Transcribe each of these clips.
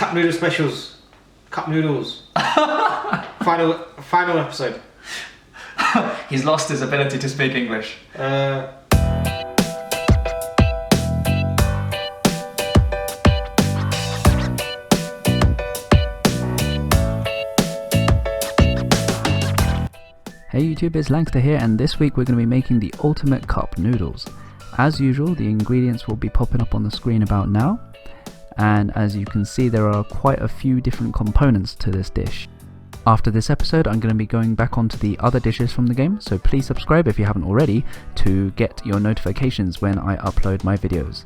Cup Noodle specials. Cup Noodles. Final episode. He's lost his ability to speak English. Hey YouTube, it's Langsta here, and this week we're going to be making the ultimate cup noodles. As usual, the ingredients will be popping up on the screen about now, and as you can see there are quite a few different components to this dish. After this episode I'm going to be going back onto the other dishes from the game, so please subscribe if you haven't already to get your notifications when I upload my videos.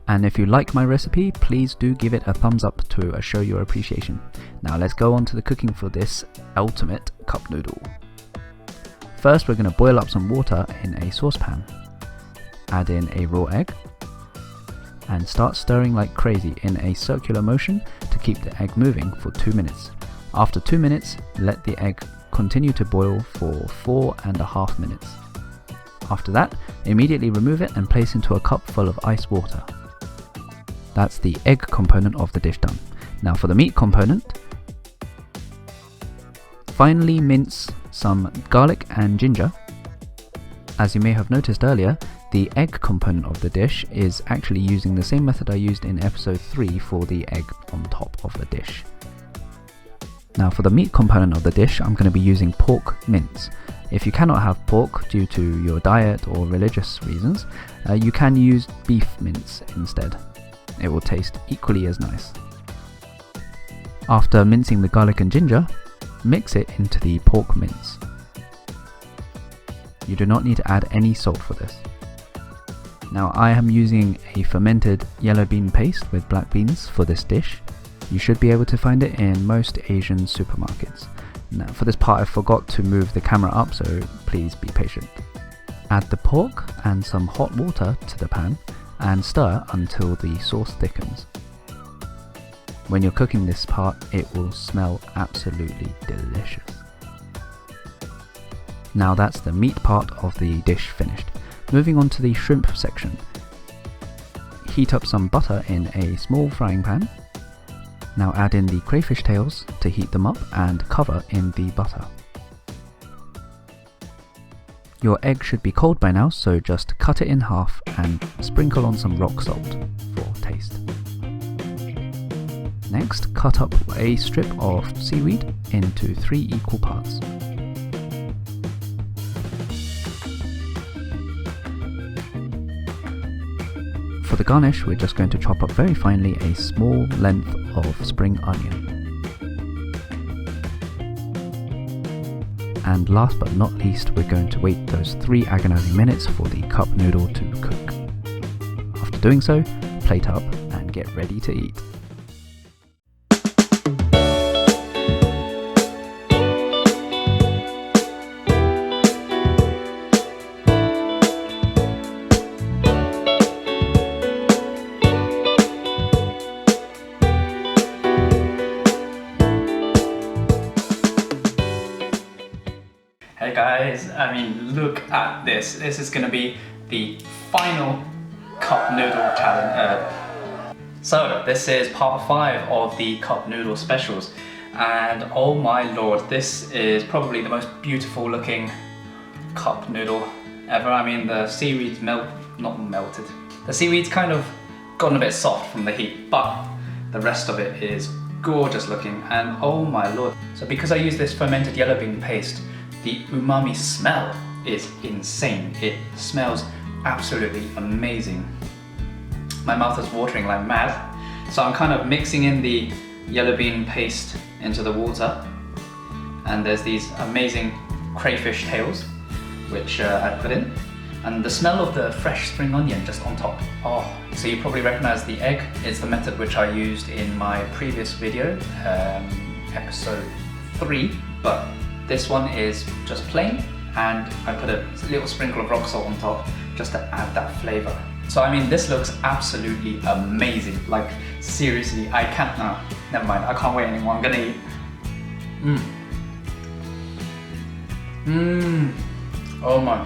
And if you like my recipe, please do give it a thumbs up to show your appreciation. Now let's go on to the cooking for this ultimate cup noodle. First we're going to boil up some water in a saucepan, add in a raw egg, and start stirring like crazy in a circular motion to keep the egg moving for 2 minutes. After 2 minutes, let the egg continue to boil for 4.5 minutes. After that, immediately remove it and place into a cup full of ice water. That's the egg component of the dish done. Now for the meat component, finely mince some garlic and ginger. As you may have noticed earlier, the egg component of the dish is actually using the same method I used in episode 3 for the egg on top of the dish. Now for the meat component of the dish, I'm going to be using pork mince. If you cannot have pork due to your diet or religious reasons, you can use beef mince instead. It will taste equally as nice. After mincing the garlic and ginger, mix it into the pork mince. You do not need to add any salt for this. Now I am using a fermented yellow bean paste with black beans for this dish. You should be able to find it in most Asian supermarkets. Now for this part I forgot to move the camera up, so please be patient. Add the pork and some hot water to the pan and stir until the sauce thickens. When you're cooking this part, it will smell absolutely delicious. Now that's the meat part of the dish finished. Moving on to the shrimp section. Heat up some butter in a small frying pan. Now add in the crayfish tails to heat them up and cover in the butter. Your egg should be cold by now, so just cut it in half and sprinkle on some rock salt for taste. Next, cut up a strip of seaweed into 3 equal parts. For the garnish, we're just going to chop up very finely a small length of spring onion. And last but not least, we're going to wait those 3 agonizing minutes for the cup noodle to cook. After doing so, plate up and get ready to eat. Hey guys, I mean, look at this. This is going to be the final cup noodle challenge. So this is part 5 of the cup noodle specials, and oh my lord, this is probably the most beautiful looking cup noodle ever. I mean, the seaweed's not melted. The seaweed's kind of gotten a bit soft from the heat, but the rest of it is gorgeous looking, and oh my lord. So because I use this fermented yellow bean paste, the umami smell is insane. It smells absolutely amazing. My mouth is watering like mad. So I'm kind of mixing in the yellow bean paste into the water, and there's these amazing crayfish tails which I put in, and the smell of the fresh spring onion just on top. Oh, so you probably recognize the egg. It's the method which I used in my previous video, episode 3, but this one is just plain, and I put a little sprinkle of rock salt on top just to add that flavor. So I mean, this looks absolutely amazing. Like seriously, I can't, no, never mind, I can't wait anymore. I'm gonna eat. Oh my.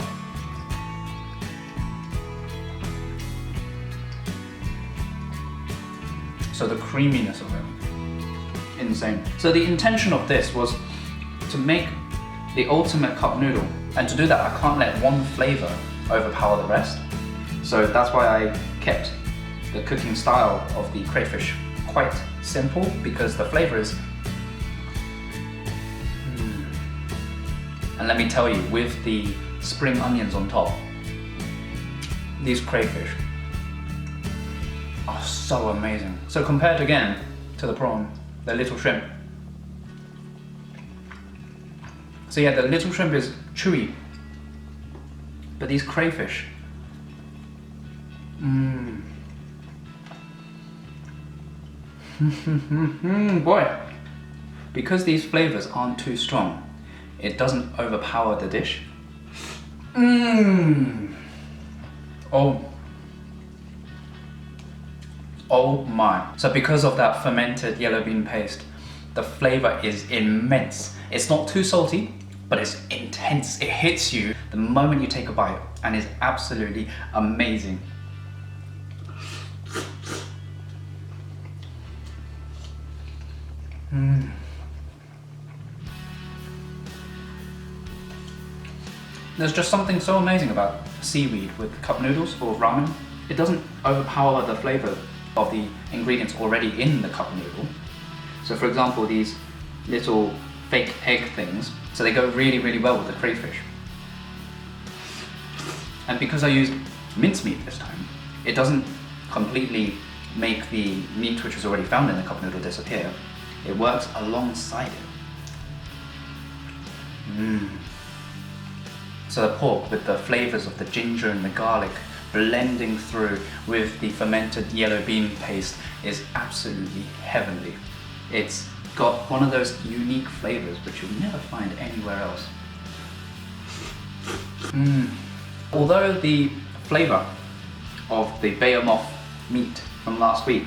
So the creaminess of it, insane. So the intention of this was to make the ultimate cup noodle, and to do that I can't let one flavor overpower the rest. So that's why I kept the cooking style of the crayfish quite simple, because the flavor is And let me tell you, with the spring onions on top, these crayfish are so amazing. So compared again to the prawn, the little shrimp. So yeah, the little shrimp is chewy, but these crayfish, boy, because these flavors aren't too strong, it doesn't overpower the dish. Oh my. So because of that fermented yellow bean paste, the flavor is immense. It's not too salty, but it's intense. It hits you the moment you take a bite and is absolutely amazing. There's just something so amazing about seaweed with cup noodles or ramen. It doesn't overpower the flavor of the ingredients already in the cup noodle. So for example, these little fake egg things, so they go really, really well with the crayfish. And because I used mincemeat this time, it doesn't completely make the meat which is already found in the cup noodle disappear. It works alongside it. So the pork with the flavors of the ginger and the garlic blending through with the fermented yellow bean paste is absolutely heavenly. It's got one of those unique flavors which you'll never find anywhere else. Although the flavor of the behemoth meat from last week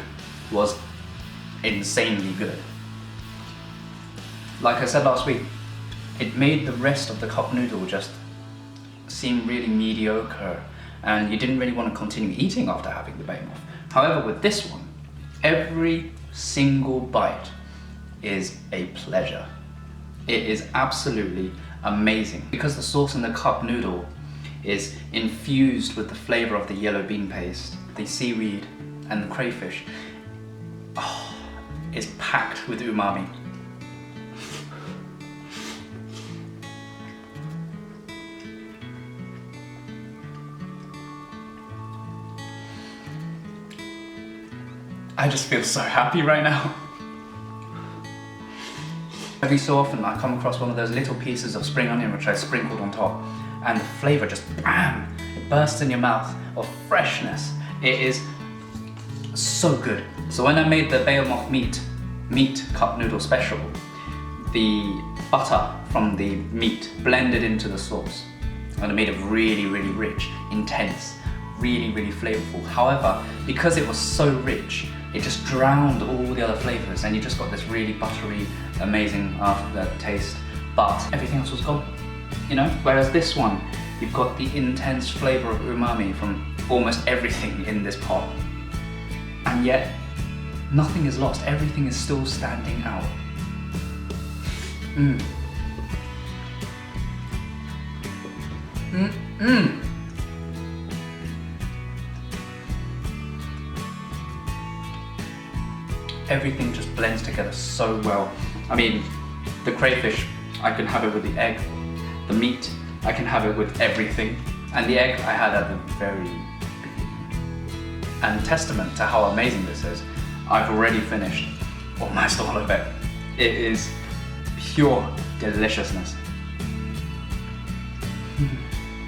was insanely good, like I said last week, it made the rest of the cup noodle just seem really mediocre, and you didn't really want to continue eating after having the behemoth. However, with this one, every single bite is a pleasure. It is absolutely amazing because the sauce in the cup noodle is infused with the flavor of the yellow bean paste, the seaweed and the crayfish. It's packed with umami. I just feel so happy right now. Every so often I come across one of those little pieces of spring onion which I sprinkled on top, and the flavor just BAM! It bursts in your mouth of freshness. It is so good. So when I made the behemoth meat cup noodle special, the butter from the meat blended into the sauce and it made it really, really rich, intense, really, really flavorful. However, because it was so rich, it just drowned all the other flavors and you just got this really buttery, amazing aftertaste, but everything else was gone, you know? Whereas this one, you've got the intense flavor of umami from almost everything in this pot. And yet, nothing is lost, everything is still standing out. Everything just blends together so well. I mean, the crayfish, I can have it with the egg. The meat, I can have it with everything. And the egg I had at the very beginning. And testament to how amazing this is, I've already finished almost all of it. It is pure deliciousness.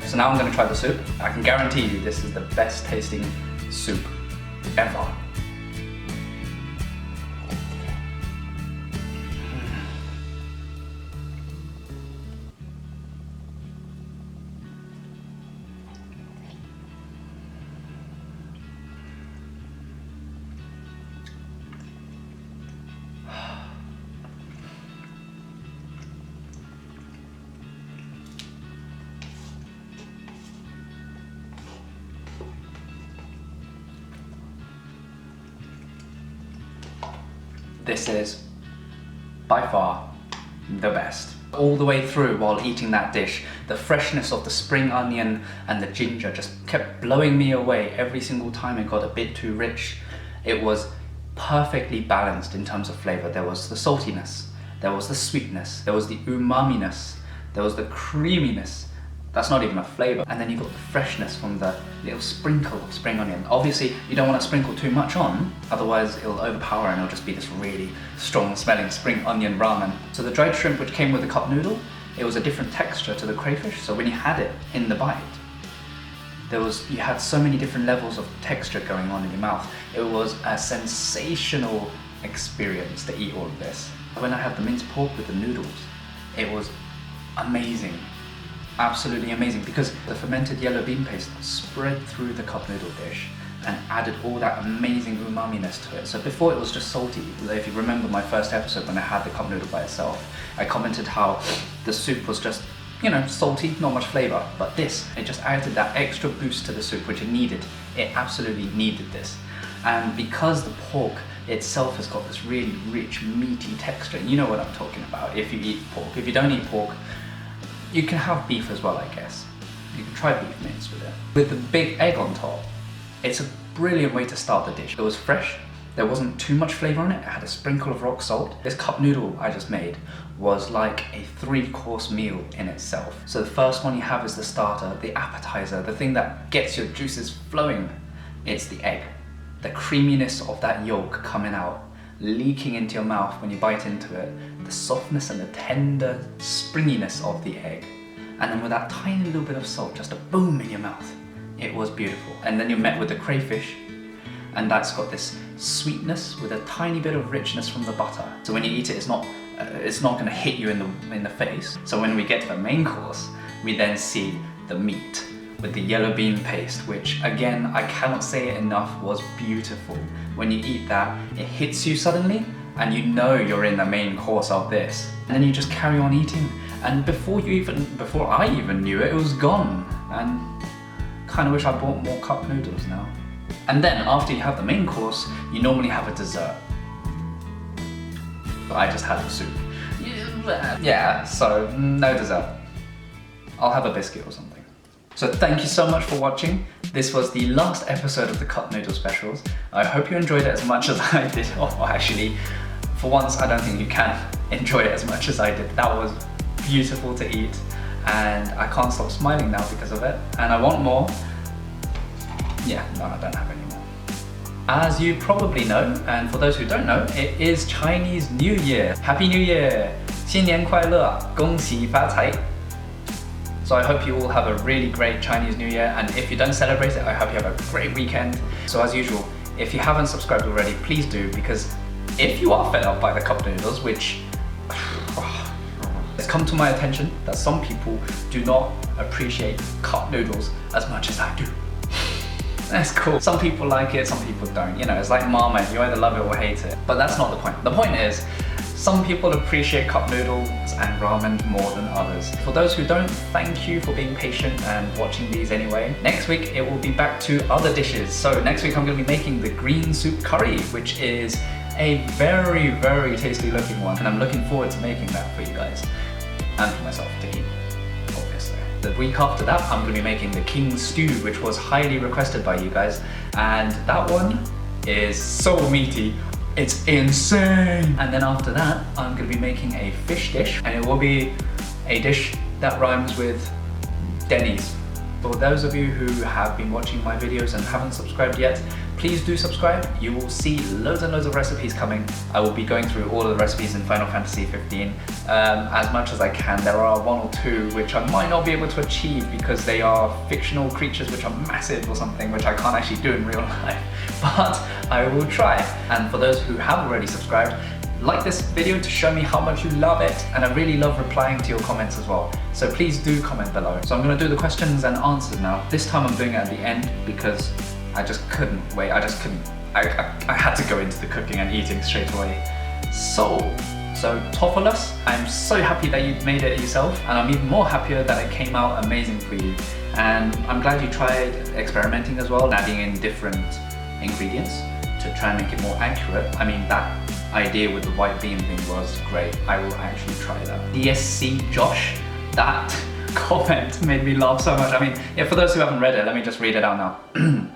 So now I'm going to try the soup. I can guarantee you this is the best tasting soup ever. this is by far the best. All the way through while eating that dish, the freshness of the spring onion and the ginger just kept blowing me away every single time it got a bit too rich. It was perfectly balanced in terms of flavor. There was the saltiness, there was the sweetness, there was the umami-ness, there was the creaminess. That's not even a flavor. And then you got the freshness from the little sprinkle of spring onion. Obviously, you don't want to sprinkle too much on, otherwise it'll overpower and it'll just be this really strong smelling spring onion ramen. So the dried shrimp which came with the cup noodle, it was a different texture to the crayfish. So when you had it in the bite, you had so many different levels of texture going on in your mouth. It was a sensational experience to eat all of this. When I had the minced pork with the noodles, it was amazing. Absolutely amazing, because the fermented yellow bean paste spread through the cup noodle dish and added all that amazing umami-ness to it. So before it was just salty. If you remember my first episode when I had the cup noodle by itself, I commented how the soup was just, you know, salty, not much flavor. But this, it just added that extra boost to the soup which it needed. It absolutely needed this. And because the pork itself has got this really rich, meaty texture, you know what I'm talking about if you eat pork. If you don't eat pork, you can have beef as well, I guess. You can try beef mince with it. With the big egg on top, it's a brilliant way to start the dish. It was fresh, there wasn't too much flavor on it, it had a sprinkle of rock salt. This cup noodle I just made was like a 3-course meal in itself. So the first one you have is the starter, the appetizer, the thing that gets your juices flowing. It's the egg. The creaminess of that yolk coming out, leaking into your mouth when you bite into it, the softness and the tender springiness of the egg, and then with that tiny little bit of salt, just a boom in your mouth. It was beautiful. And then you're met with the crayfish, and that's got this sweetness with a tiny bit of richness from the butter. So when you eat it, it's not going to hit you in the face. So when we get to the main course, we then see the meat with the yellow bean paste, which again, I cannot say it enough, was beautiful. When you eat that, it hits you suddenly and you know you're in the main course of this. And then you just carry on eating, and before I even knew it, it was gone. And kind of wish I bought more cup noodles now. And then after you have the main course, you normally have a dessert. But I just had the soup. Yeah, so no dessert. I'll have a biscuit or something. So thank you so much for watching. This was the last episode of the Cup Noodle Specials. I hope you enjoyed it as much as I did. Oh, actually, for once, I don't think you can enjoy it as much as I did. That was beautiful to eat, and I can't stop smiling now because of it. And I want more. Yeah, no, I don't have any more. As you probably know, and for those who don't know, it is Chinese New Year. Happy New Year! 新年快乐，恭喜发财! So I hope you all have a really great Chinese New Year, and if you don't celebrate it, I hope you have a great weekend. So as usual, if you haven't subscribed already, please do, because if you are fed up by the cup noodles, which it's come to my attention that some people do not appreciate cup noodles as much as I do. That's cool. Some people like it, some people don't. You know, it's like Marmite, you either love it or hate it. But that's not the point. The point is, some people appreciate cup noodles and ramen more than others. For those who don't, thank you for being patient and watching these anyway. Next week, it will be back to other dishes. So next week, I'm going to be making the green soup curry, which is a very, very tasty looking one. And I'm looking forward to making that for you guys and for myself to eat, obviously. The week after that, I'm going to be making the king stew, which was highly requested by you guys. And that one is so meaty. It's insane! And then after that, I'm going to be making a fish dish, and it will be a dish that rhymes with Denny's. For those of you who have been watching my videos and haven't subscribed yet, please do subscribe. You will see loads and loads of recipes coming. I will be going through all of the recipes in Final Fantasy 15 as much as I can. There are one or two which I might not be able to achieve because they are fictional creatures which are massive or something, which I can't actually do in real life. But I will try. And for those who have already subscribed, like this video to show me how much you love it, and I really love replying to your comments as well. So please do comment below. So I'm going to do the questions and answers now. This time I'm doing it at the end because I just couldn't wait. I had to go into the cooking and eating straight away. So Tophilus, I'm so happy that you made it yourself, and I'm even more happier that it came out amazing for you. And I'm glad you tried experimenting as well, adding in different ingredients to try and make it more accurate. I mean, that idea with the white bean thing was great. I will actually try that. DSC Josh, that comment made me laugh so much. I mean, yeah, for those who haven't read it, let me just read it out now.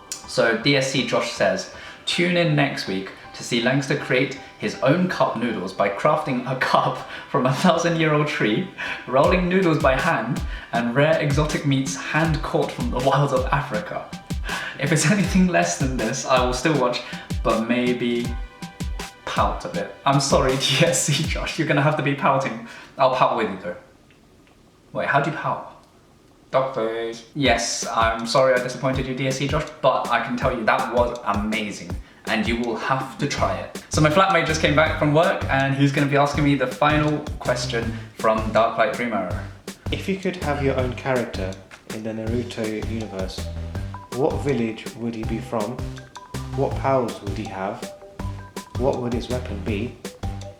So DSC Josh says, tune in next week to see Langsta create his own cup noodles by crafting a cup from a 1,000-year-old tree, rolling noodles by hand, and rare exotic meats hand caught from the wilds of Africa. If it's anything less than this, I will still watch, but maybe pout a bit. I'm sorry, DSC Josh, you're gonna have to be pouting. I'll pout with you though. Wait, how do you pout? Doctors. Yes, I'm sorry I disappointed you, DSC Josh, but I can tell you that was amazing, and you will have to try it. So my flatmate just came back from work, and he's gonna be asking me the final question from Dark Light Dream Arrow. If you could have your own character in the Naruto universe, what village would he be from? What powers would he have? What would his weapon be?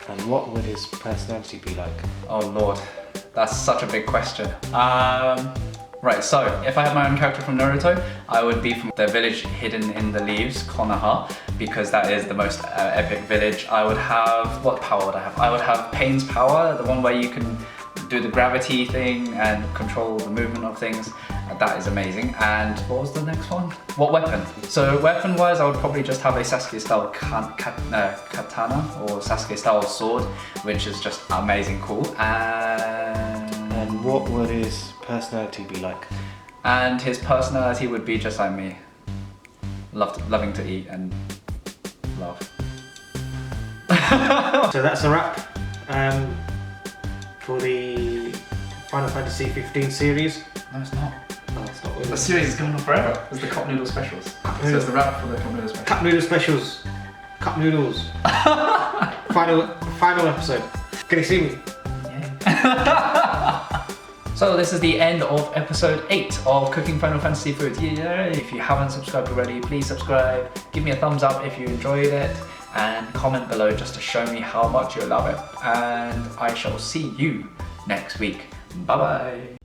And what would his personality be like? Oh lord, that's such a big question. Right, so if I had my own character from Naruto, I would be from the village hidden in the leaves, Konoha, because that is the most epic village. I would have, what power would I have? I would have Pain's power, the one where you can do the gravity thing and control the movement of things. That is amazing. And what was the next one? What weapon? So weapon wise, I would probably just have a Sasuke style katana or Sasuke style sword, which is just amazing cool. And what would his personality be like? And his personality would be just like me. Loving to eat and love. So that's a wrap for the Final Fantasy 15 series. No, it's not. No, it's not really. The series is going on forever. It's the Cup Noodle specials. So it's the wrap for the Cup Noodle specials. Cup Noodle specials. Cup Noodles. final episode. Can you see me? Yeah. So this is the end of episode 8 of Cooking Final Fantasy Food. Yay! If you haven't subscribed already, please subscribe. Give me a thumbs up if you enjoyed it, and comment below just to show me how much you love it. And I shall see you next week. Bye bye.